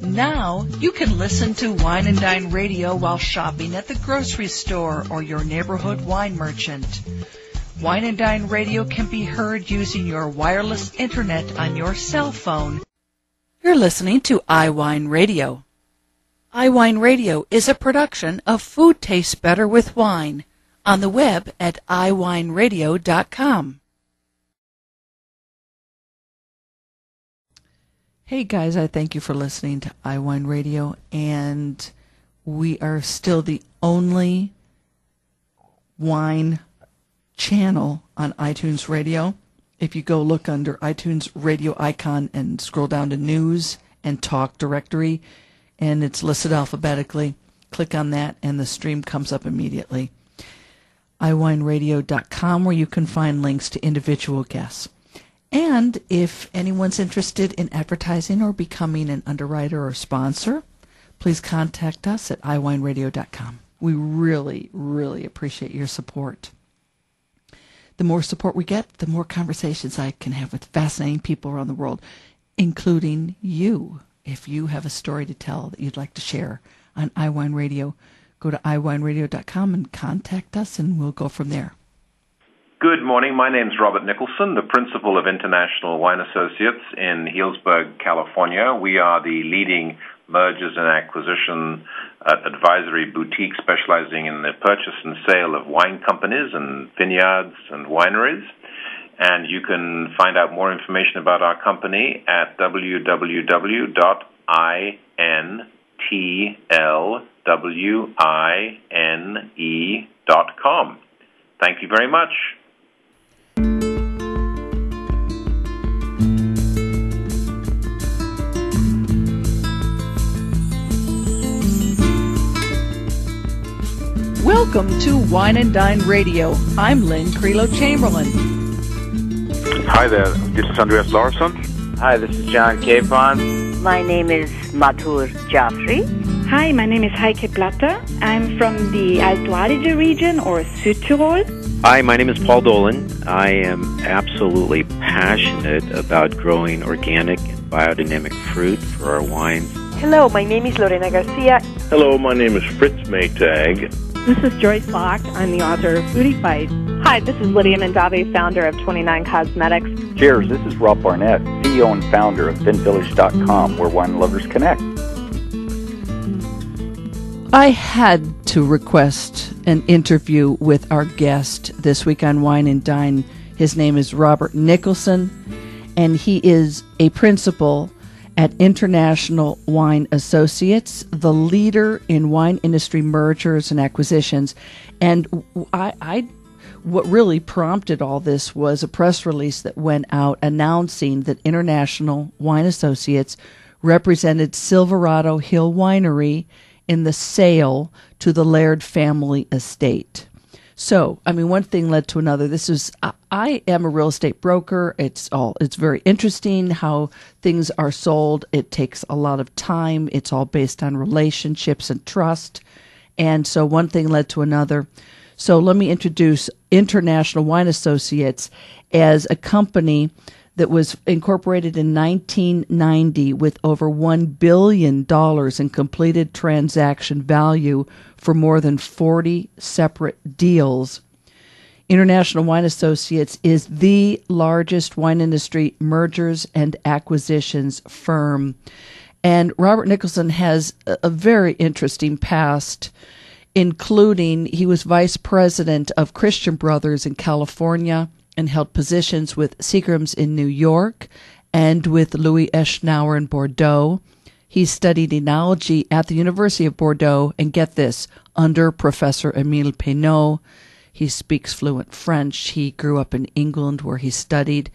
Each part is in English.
Now you can listen to Wine and Dine Radio while shopping at the grocery store or your neighborhood wine merchant. Wine and Dine Radio can be heard using your wireless internet on your cell phone. You're listening to iWineRadio. iWineRadio is a production of Food Tastes Better with Wine on the web at iWineRadio.com. Hey guys, I thank you for listening to iWineRadio, and we are still the only wine channel on iTunes Radio. If you go look under iTunes radio icon and scroll down to News and Talk Directory, and it's listed alphabetically, click on that and the stream comes up immediately. iWineRadio.com, where you can find links to individual guests. And if anyone's interested in advertising or becoming an underwriter or sponsor, please contact us at iWineRadio.com. We really, really appreciate your support. The more support we get, the more conversations I can have with fascinating people around the world, including you. If you have a story to tell that you'd like to share on iWine Radio, go to iWineRadio.com and contact us, and we'll go from there. Good morning. My name's Robert Nicholson, the principal of International Wine Associates in Healdsburg, California. We are the leading mergers and acquisition advisory boutique specializing in the purchase and sale of wine companies and vineyards and wineries. And you can find out more information about our company at www.intlwine.com. Thank you very much. Welcome to Wine and Dine Radio. I'm Lynn Creelo-Chamberlain. Hi there, this is Andreas Larsson. Hi, this is John Capon. My name is Madhur Jaffrey. Hi, my name is Heike Platter. I'm from the Alto Adige region, or Südtirol. Hi, my name is Paul Dolan. I am absolutely passionate about growing organic and biodynamic fruit for our wines. Hello, my name is Lorena Garcia. Hello, my name is Fritz Maytag. This is Joyce Locke. I'm the author of Foodie Fight. Hi, this is Lydia Mandave, founder of 29 Cosmetics. Cheers, this is Rob Barnett, CEO and founder of VinVillage.com, where wine lovers connect. I had to request an interview with our guest this week on Wine and Dine. His name is Robert Nicholson, and he is a principal at International Wine Associates, the leader in wine industry mergers and acquisitions. And what really prompted all this was a press release that went out announcing that International Wine Associates represented Silverado Hill Winery in the sale to the Laird Family Estate. So, I mean, one thing led to another. I am a real estate broker. It's very interesting how things are sold. It takes a lot of time. It's all based on relationships and trust. And so one thing led to another. So let me introduce International Wine Associates as a company that was incorporated in 1990 with over $1 billion in completed transaction value for more than 40 separate deals. International Wine Associates is the largest wine industry mergers and acquisitions firm. And Robert Nicholson has a very interesting past, including he was vice president of Christian Brothers in California and held positions with Seagram's in New York and with Louis Eschnauer in Bordeaux. He studied enology at the University of Bordeaux, and get this, under Professor Émile Peynaud. He speaks fluent French. He grew up in England where he studied.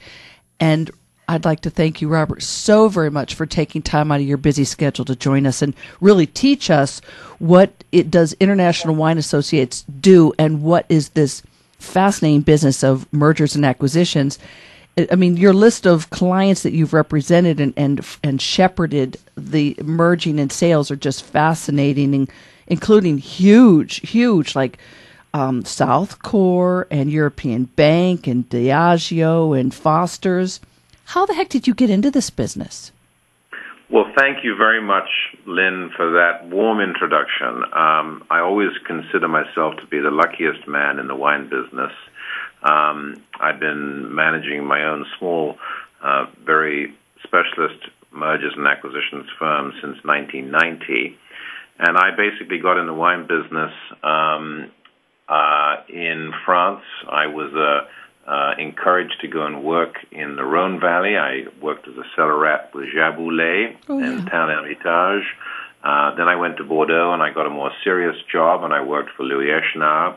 And I'd like to thank you, Robert, so very much for taking time out of your busy schedule to join us and really teach us what it does International Wine Associates do and what is this fascinating business of mergers and acquisitions. I mean, your list of clients that you've represented and shepherded the merging and sales are just fascinating, including huge like Southcore and European Bank and Diageo and Foster's. How the heck did you get into this business? Well, thank you very much, Lynn, for that warm introduction. I always consider myself to be the luckiest man in the wine business. I've been managing my own small, very specialist mergers and acquisitions firm since 1990. And I basically got in the wine business in France. I was encouraged to go and work in the Rhone Valley. I worked as a cellarat with Jaboulet and Town Hermitage. Then I went to Bordeaux, and I got a more serious job, and I worked for Louis Echenard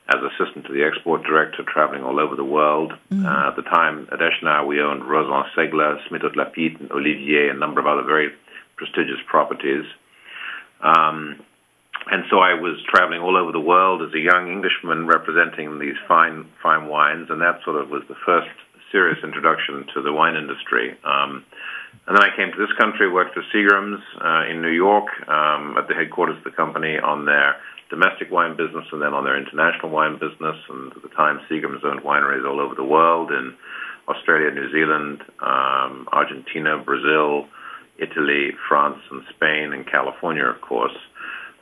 as assistant to the export director, traveling all over the world. At the time, at Echenard, we owned Rosan Segler, Smithot-Lapite, and Olivier, a number of other very prestigious properties. And so I was traveling all over the world as a young Englishman representing these fine wines, and that sort of was the first serious introduction to the wine industry. And then I came to this country, worked for Seagram's in New York at the headquarters of the company on their domestic wine business and then on their international wine business. And at the time, Seagram's owned wineries all over the world in Australia, New Zealand, Argentina, Brazil, Italy, France, and Spain, and California, of course.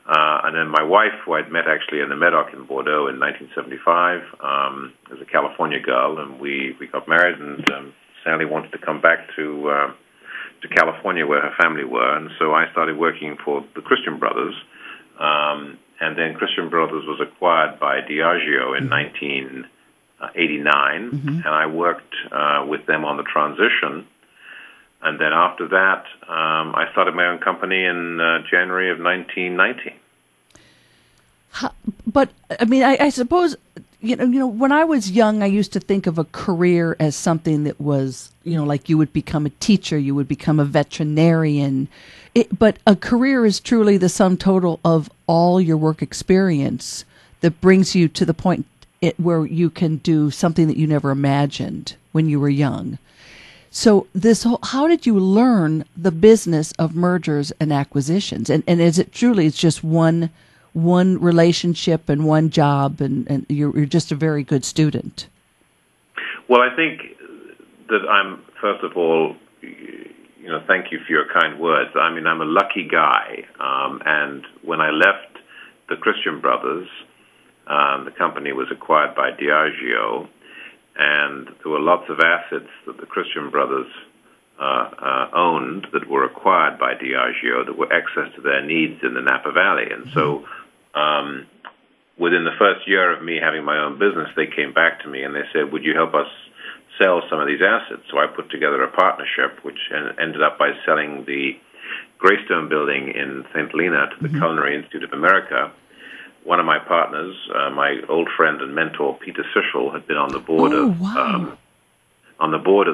And then my wife, who I'd met actually in the Medoc in Bordeaux in 1975, as a California girl, and we got married, and Sally wanted to come back to California where her family were, and so I started working for the Christian Brothers, and then Christian Brothers was acquired by Diageo in 1989, and I worked with them on the transition. And then after that, I started my own company in January of 1990. But I mean, I suppose you know, when I was young, I used to think of a career as something that was, like you would become a teacher, you would become a veterinarian. But a career is truly the sum total of all your work experience that brings you to the point where you can do something that you never imagined when you were young. So how did you learn the business of mergers and acquisitions? And is it truly, it's just one relationship and one job, and you're just a very good student? Well, I think that I'm, first of all, thank you for your kind words. I mean, I'm a lucky guy. And when I left the Christian Brothers, the company was acquired by Diageo, and there were lots of assets that the Christian Brothers owned that were acquired by Diageo that were excess to their needs in the Napa Valley. And so within the first year of me having my own business, they came back to me and they said, would you help us sell some of these assets? So I put together a partnership, which ended up by selling the Greystone building in St. Helena to the Culinary Institute of America. One of my partners, my old friend and mentor, Peter Sischel, had been on the board of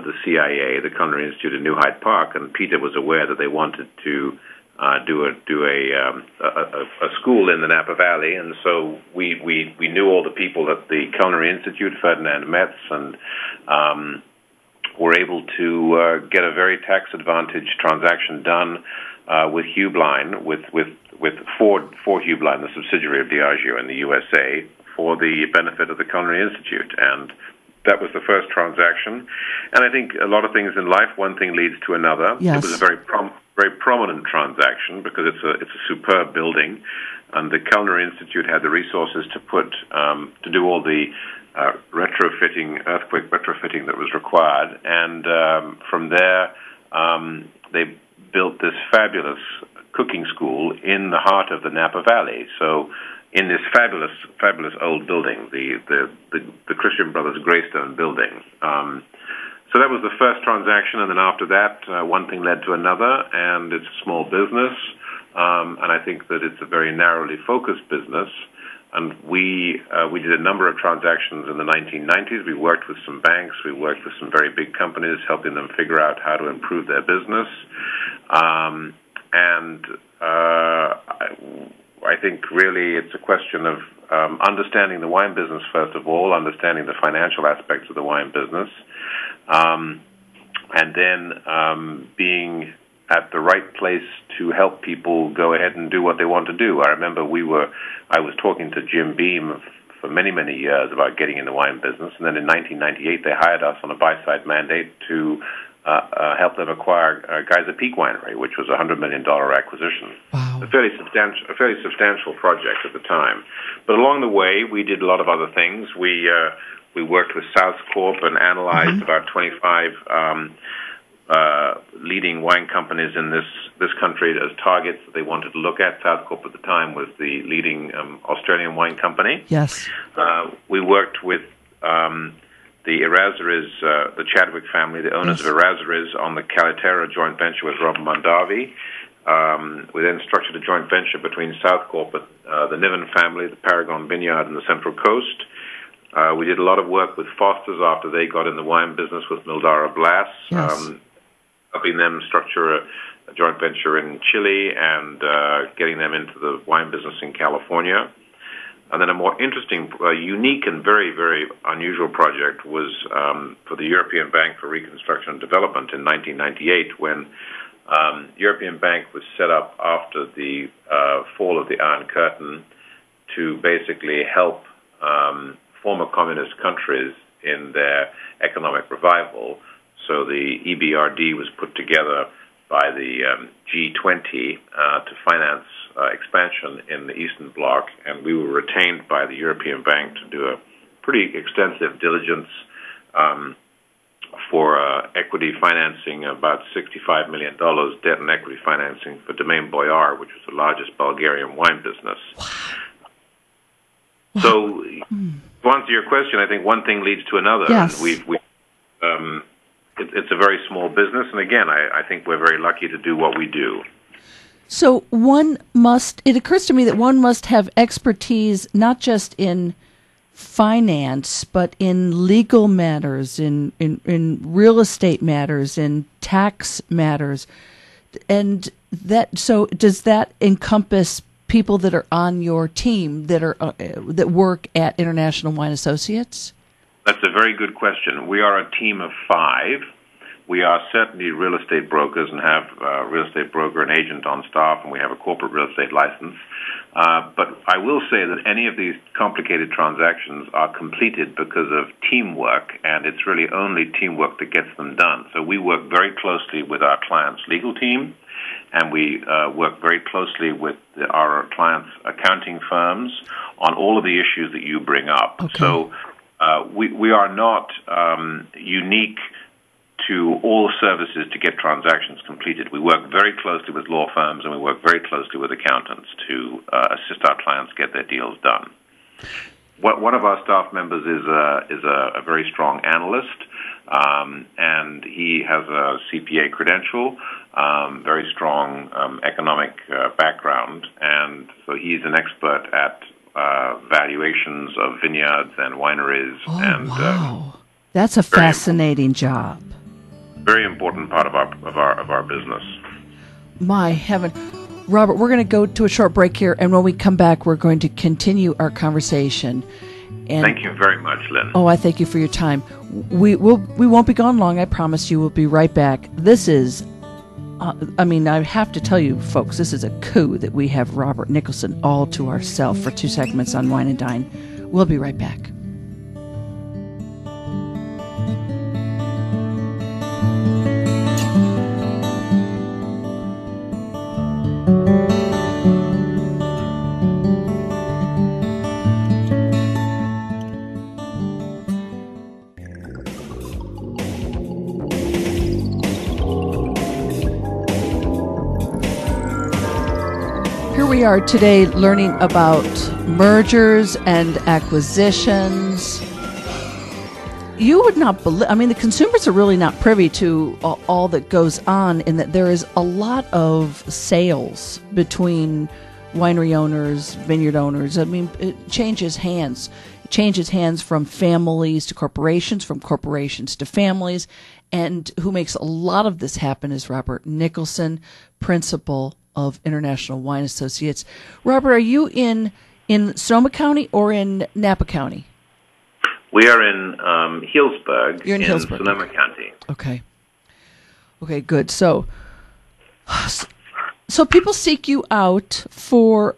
the CIA, the Culinary Institute in New Hyde Park, and Peter was aware that they wanted to do a school in the Napa Valley, and so we knew all the people at the Culinary Institute, Ferdinand Metz, and were able to get a very tax-advantaged transaction done with Hubline, with Ford Hubline, the subsidiary of Diageo in the USA, for the benefit of the Culinary Institute. And that was the first transaction. And I think a lot of things in life, one thing leads to another. Yes. It was a very prominent transaction because it's a superb building, and the Culinary Institute had the resources to to do all the earthquake retrofitting that was required. And from there, they built this fabulous cooking school in the heart of the Napa Valley. So in this fabulous old building, the Christian Brothers Greystone building. So that was the first transaction, and then after that, one thing led to another, and it's a small business, and I think that it's a very narrowly focused business. And we did a number of transactions in the 1990s. We worked with some banks. We worked with some very big companies, helping them figure out how to improve their business. I think really it's a question of understanding the wine business, first of all, understanding the financial aspects of the wine business, and then being at the right place to help people go ahead and do what they want to do. I remember I was talking to Jim Beam for many, many years about getting in the wine business, and then in 1998 they hired us on a buy-side mandate to helped them acquire Geyser Peak Winery, which was a $100 million acquisition. Wow. A fairly substantial project at the time. But along the way, we did a lot of other things. We worked with South Corp and analyzed about 25 leading wine companies in this country as targets that they wanted to look at. South Corp at the time was the leading Australian wine company. Yes. We worked with the Erasures, the Chadwick family, the owners of Erasures, on the Calitera joint venture with Robert Mondavi. We then structured a joint venture between South Corp, the Niven family, the Paragon Vineyard, and the Central Coast. We did a lot of work with Foster's after they got in the wine business with Mildara Blas, helping them structure a joint venture in Chile and getting them into the wine business in California. And then a more interesting, unique, and very, very unusual project was for the European Bank for Reconstruction and Development in 1998, when European Bank was set up after the fall of the Iron Curtain to basically help former communist countries in their economic revival. So the EBRD was put together by the G20 to finance expansion in the Eastern Bloc, and we were retained by the European Bank to do a pretty extensive diligence for equity financing, about $65 million debt and equity financing for Domaine Boyar, which was the largest Bulgarian wine business. Wow. So, to answer your question, I think one thing leads to another. Yes. And it's a very small business, and again, I think we're very lucky to do what we do. So it occurs to me that one must have expertise not just in finance, but in legal matters, in real estate matters, in tax matters. And so does that encompass people that are on your team that work at International Wine Associates? That's a very good question. We are a team of 5. We are certainly real estate brokers and have a real estate broker and agent on staff, and we have a corporate real estate license. But I will say that any of these complicated transactions are completed because of teamwork, and it's really only teamwork that gets them done. So we work very closely with our clients' legal team, and we work very closely with our clients' accounting firms on all of the issues that you bring up. Okay. So we are not unique to all services to get transactions completed. We work very closely with law firms, and we work very closely with accountants to assist our clients get their deals done. One of our staff members is a very strong analyst, and he has a CPA credential, very strong economic background, and so he's an expert at valuations of vineyards and wineries. Oh, and wow. That's a fascinating job. Very important part of our business. My heaven. Robert, we're going to go to a short break here, and when we come back, we're going to continue our conversation. And thank you very much, Lynn. Oh, I thank you for your time. We won't be gone long, I promise you. We'll be right back. This is, I have to tell you, folks, this is a coup that we have Robert Nicholson all to ourselves for 2 segments on Wine and Dine. We'll be right back. We are today learning about mergers and acquisitions. You would not believe, the consumers are really not privy to all that goes on, in that there is a lot of sales between winery owners, vineyard owners. It changes hands. It changes hands from families to corporations, from corporations to families. And who makes a lot of this happen is Robert Nicholson, principal of International Wine Associates. Robert, are you in Sonoma County or in Napa County? We are in Healdsburg. You're in Healdsburg. Sonoma County. Okay, good. So people seek you out for,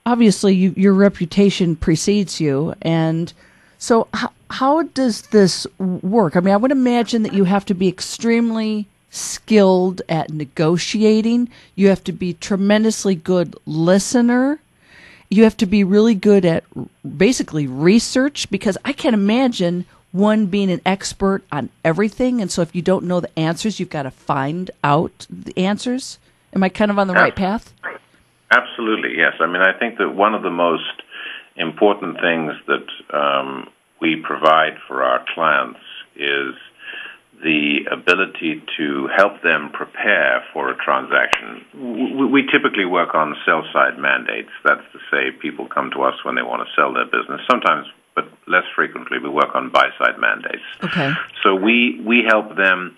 obviously your reputation precedes you, and so how does this work? I mean, I would imagine that you have to be extremely skilled at negotiating. You have to be tremendously good listener. You have to be really good at basically research, because I can't imagine one being an expert on everything. And so if you don't know the answers, you've got to find out the answers. Am I kind of on the right path? Absolutely, yes. I mean, I think that one of the most important things that we provide for our clients is the ability to help them prepare for a transaction. We typically work on sell-side mandates. That's to say, people come to us when they want to sell their business. Sometimes, but less frequently, we work on buy-side mandates. Okay. So we help them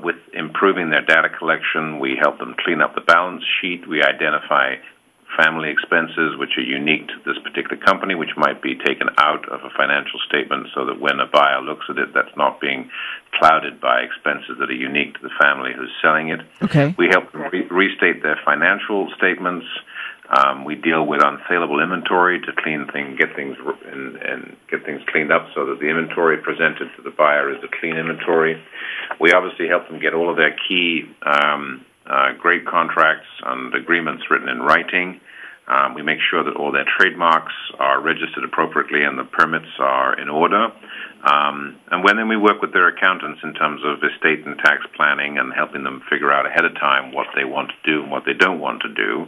with improving their data collection. We help them clean up the balance sheet. We identify family expenses which are unique to this particular company, which might be taken out of a financial statement so that when a buyer looks at it, that's not being clouded by expenses that are unique to the family who's selling it. Okay. We help them restate their financial statements. We deal with unsaleable inventory to get things cleaned up so that the inventory presented to the buyer is a clean inventory. We obviously help them get all of their key great contracts and agreements written in writing. We make sure that all their trademarks are registered appropriately and the permits are in order. And then we work with their accountants in terms of estate and tax planning and helping them figure out ahead of time what they want to do and what they don't want to do.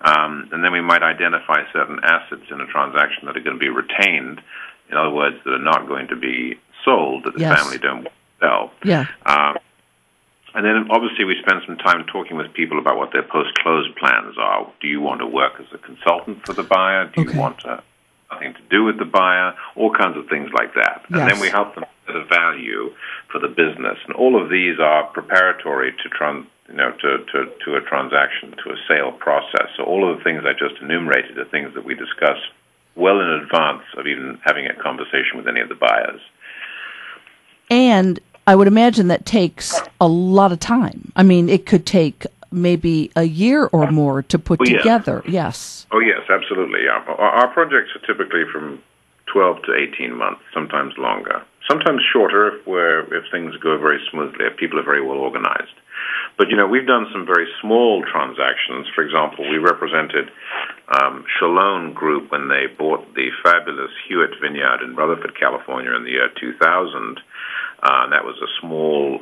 And then we might identify certain assets in a transaction that are going to be retained, in other words, that are not going to be sold, that the family don't want to sell. Yeah. And then obviously we spend some time talking with people about what their post-close plans are. Do you want to work as a consultant for the buyer? Do you want nothing to do with the buyer? All kinds of things like that. Yes. And then we help them set a value for the business. And all of these are preparatory to a transaction, to a sale process. So all of the things I just enumerated are things that we discuss well in advance of even having a conversation with any of the buyers. And I would imagine that takes a lot of time. I mean, it could take maybe a year or more to put together. Yes. Oh, yes, absolutely. Our projects are typically from 12 to 18 months, sometimes longer, sometimes shorter if things go very smoothly, if people are very well organized. But, we've done some very small transactions. For example, we represented Chalone Group when they bought the fabulous Hewitt Vineyard in Rutherford, California in the year 2000. And that was a small,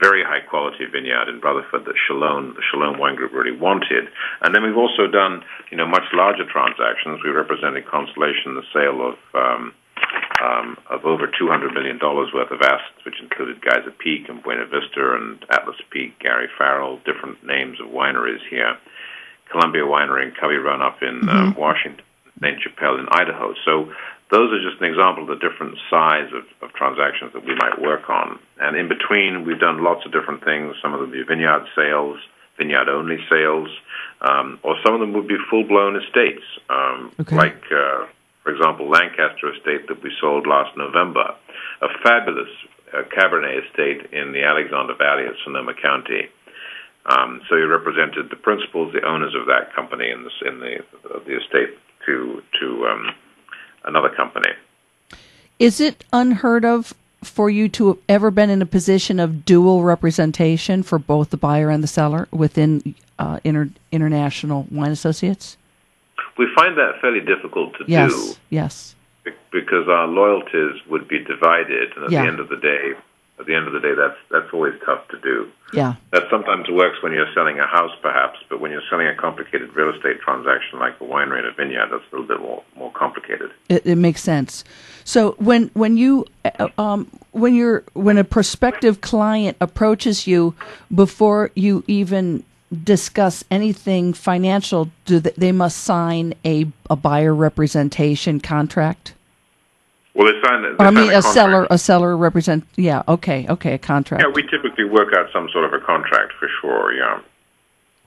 very high-quality vineyard in Rutherford that the Chalone Wine Group really wanted. And then we've also done, much larger transactions. We represented Constellation, the sale of over $200 million worth of assets, which included Geyser Peak and Buena Vista and Atlas Peak, Gary Farrell, different names of wineries here, Columbia Winery and Covey Run up in Washington, St. Chappelle in Idaho. So those are just an example of the different size of transactions that we might work on. And in between, we've done lots of different things. Some of them are vineyard sales, vineyard-only sales, or some of them would be full-blown estates, like, for example, Lancaster Estate that we sold last November, a fabulous Cabernet estate in the Alexander Valley of Sonoma County. So you represented the principals, the owners of that company in the estate to another company. Is it unheard of for you to have ever been in a position of dual representation for both the buyer and the seller within International Wine Associates? We find that fairly difficult to do. Yes. Because our loyalties would be divided, and at the end of the day, that's always tough to do. Yeah. That sometimes works when you're selling a house, perhaps, but when you're selling a complicated real estate transaction like a winery and a vineyard, that's a little bit more complicated. It makes sense. So when a prospective client approaches you, before you even discuss anything financial, they must sign a buyer representation contract? Well, they sign a seller represent. Yeah, okay, a contract. Yeah, we typically work out some sort of a contract for sure. Yeah.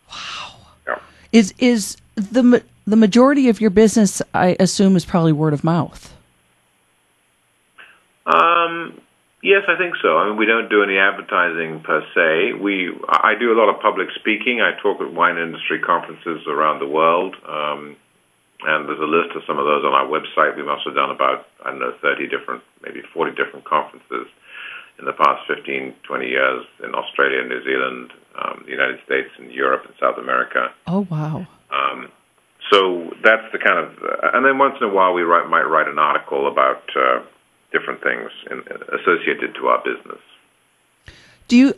Wow. Yeah. Is the majority of your business, I assume, is probably word of mouth? Yes, I think so. I mean, we don't do any advertising per se. I do a lot of public speaking. I talk at wine industry conferences around the world. And there's a list of some of those on our website. We've also done about, 30 different, maybe 40 different conferences in the past 15, 20 years in Australia, New Zealand, the United States, and Europe and South America. Oh, wow. So that's the kind of, and then once in a while we might write an article about different things associated to our business.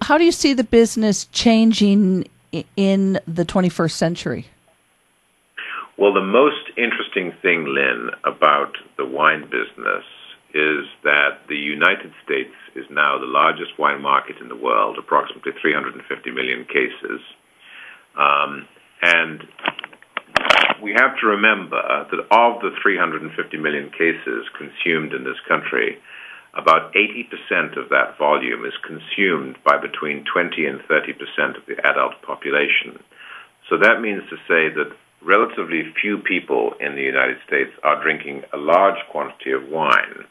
How do you see the business changing in the 21st century? Well, the most interesting thing, Lynn, about the wine business is that the United States is now the largest wine market in the world, approximately 350 million cases. And we have to remember that of the 350 million cases consumed in this country, about 80% of that volume is consumed by between 20 and 30% of the adult population. So that means to say that relatively few people in the United States are drinking a large quantity of wine,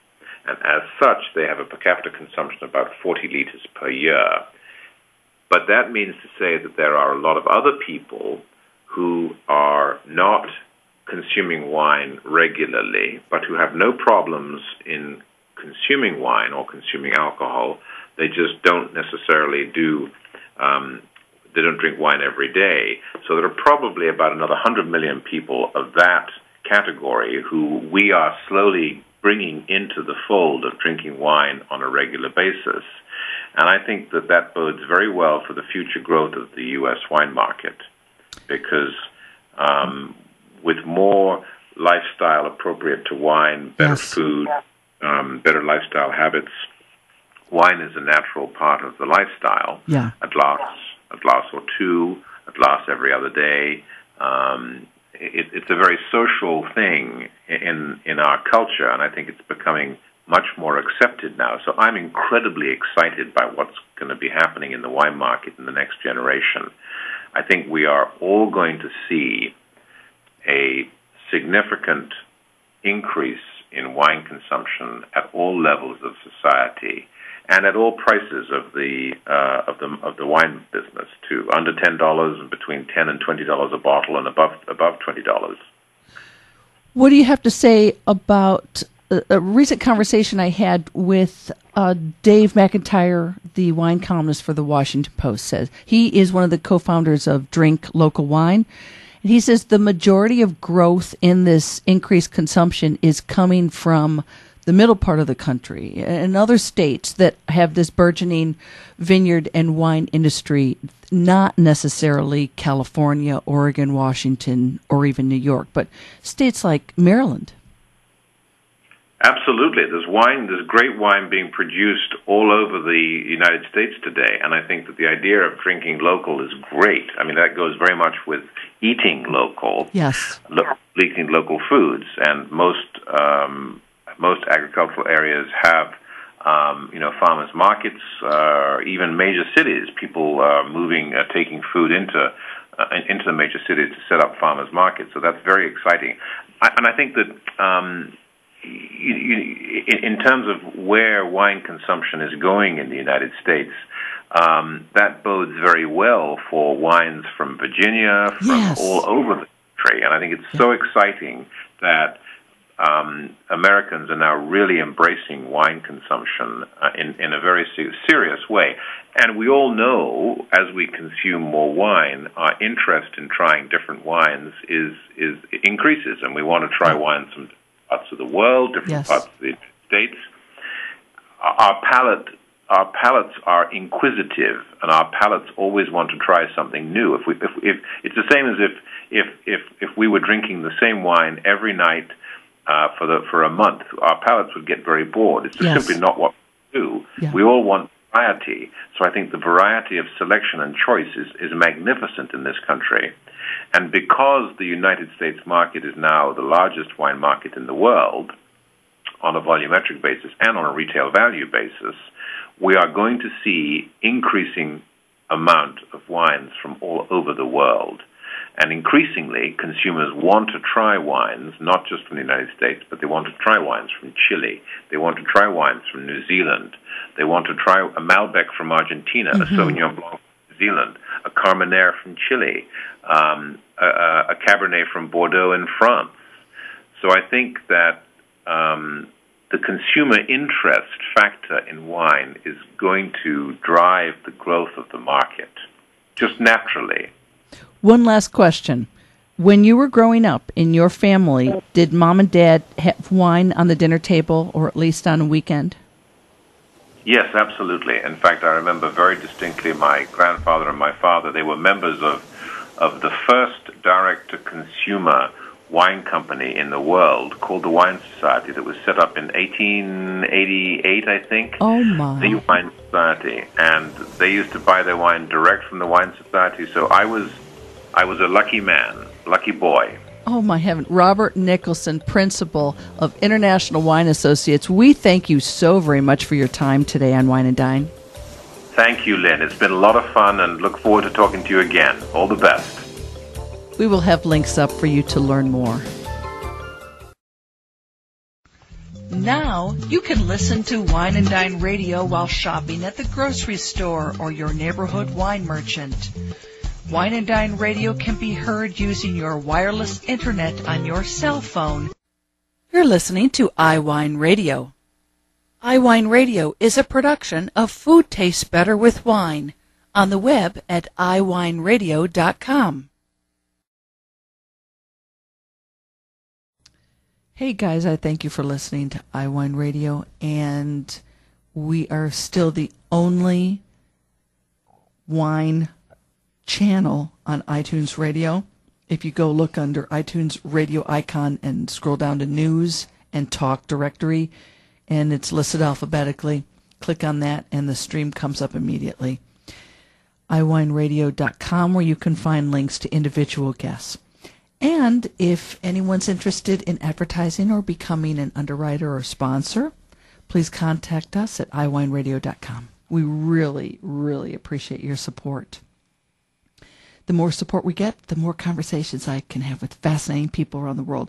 and as such, they have a per capita consumption of about 40 liters per year. But that means to say that there are a lot of other people who are not consuming wine regularly, but who have no problems in consuming wine or consuming alcohol. They just don't necessarily they don't drink wine every day. So there are probably about another 100 million people of that category who we are slowly bringing into the fold of drinking wine on a regular basis. And I think that bodes very well for the future growth of the U.S. wine market, because with more lifestyle appropriate to wine, better food, better lifestyle habits, wine is a natural part of the lifestyle. Yeah. A glass or two, a glass every other day. It's a very social thing in our culture, and I think it's becoming much more accepted now. So I'm incredibly excited by what's going to be happening in the wine market in the next generation. I think we are all going to see a significant increase in wine consumption at all levels of society and at all prices of the wine business too, under $10 and between $10 and $20 a bottle and above $20. What do you have to say about a recent conversation I had with Dave McIntyre, the wine columnist for the Washington Post? Says he is one of the co-founders of Drink Local Wine. And he says the majority of growth in this increased consumption is coming from the middle part of the country and other states that have this burgeoning vineyard and wine industry, not necessarily California, Oregon, Washington, or even New York, but states like Maryland. Absolutely. There's great wine being produced all over the United States today, and I think that the idea of drinking local is great. I mean, that goes very much with eating local, yes, eating local foods, and most agricultural areas have, farmers markets, even major cities. People are taking food into the major cities to set up farmers markets. So that's very exciting. And I think that in terms of where wine consumption is going in the United States, that bodes very well for wines from Virginia, from all over the country. And I think it's so exciting that Americans are now really embracing wine consumption in a very serious way. And we all know, as we consume more wine, our interest in trying different wines increases, and we want to try wines from parts of the world, different parts of the United States. Our palates are inquisitive, and our palates always want to try something new. If it's the same as if we were drinking the same wine every night for a month, our palates would get very bored. It's just simply not what we do. Yeah. We all want variety. So I think the variety of selection and choice is magnificent in this country. And because the United States market is now the largest wine market in the world on a volumetric basis and on a retail value basis, we are going to see increasing amount of wines from all over the world. And increasingly, consumers want to try wines, not just from the United States, but they want to try wines from Chile. They want to try wines from New Zealand. They want to try a Malbec from Argentina, a Sauvignon Blanc from New Zealand, a Carmenere from Chile, a Cabernet from Bordeaux in France. So I think that the consumer interest factor in wine is going to drive the growth of the market, just naturally. One last question. When you were growing up in your family, did Mom and Dad have wine on the dinner table, or at least on a weekend? Yes, absolutely. In fact, I remember very distinctly my grandfather and my father, they were members of the first direct-to-consumer wine company in the world called the Wine Society that was set up in 1888, I think. Oh, my. The Wine Society. And they used to buy their wine direct from the Wine Society. So I was a lucky man, lucky boy. Oh, my heaven. Robert Nicholson, principal of International Wine Associates, we thank you so very much for your time today on Wine and Dine. Thank you, Lynn. It's been a lot of fun, and look forward to talking to you again. All the best. We will have links up for you to learn more. Now you can listen to Wine and Dine Radio while shopping at the grocery store or your neighborhood wine merchant. Wine and Dine Radio can be heard using your wireless internet on your cell phone. You're listening to iWineRadio. iWineRadio is a production of Food Tastes Better with Wine on the web at iWineRadio.com. Hey guys, I thank you for listening to iWine Radio, and we are still the only wine channel on iTunes Radio. If you go look under iTunes Radio icon and scroll down to News and Talk Directory, and it's listed alphabetically, click on that and the stream comes up immediately. iWineRadio.com, where you can find links to individual guests. And if anyone's interested in advertising or becoming an underwriter or sponsor, please contact us at iWineRadio.com. We really, really appreciate your support. The more support we get, the more conversations I can have with fascinating people around the world,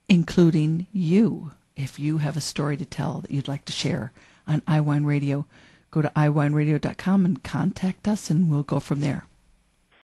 including you. If you have a story to tell that you'd like to share on iWine Radio, go to iWineRadio.com and contact us, and we'll go from there.